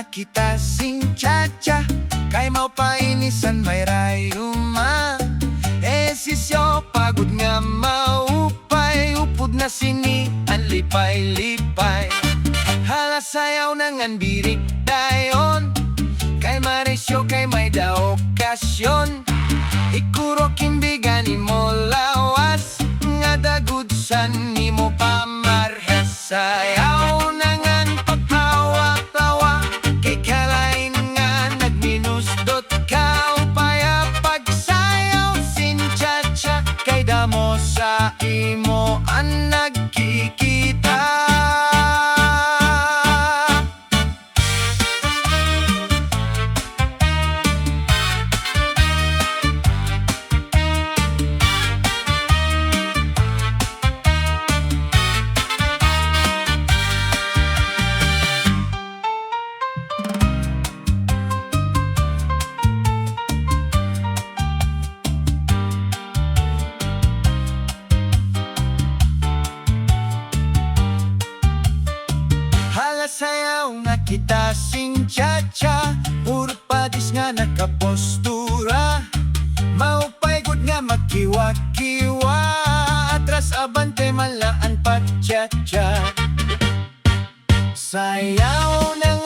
nga kita sing cha-cha, kay maupainisan may rayuma. Sisyo pagod nga maupay, upod na sini ang lipay-lipay. Hala sayaw nangan birik dayon, kay maresyo kay may da okasyon. Ikuro kimbigani mo lawas, nga dagudsan ni mo pamarhes. Sayaw nangan pagtawa-tawa, kay kalain nga nagminusdot ka. Upaya pagsayaw sin cha-cha, kay damo sa imo ang nagkikita. Hala sayaw nga kita sing cha-cha, puro padis nga nakapostura. Maupay gud nga magkiwa-kiwa, atras abante malaan pa cha-cha. Sayaw na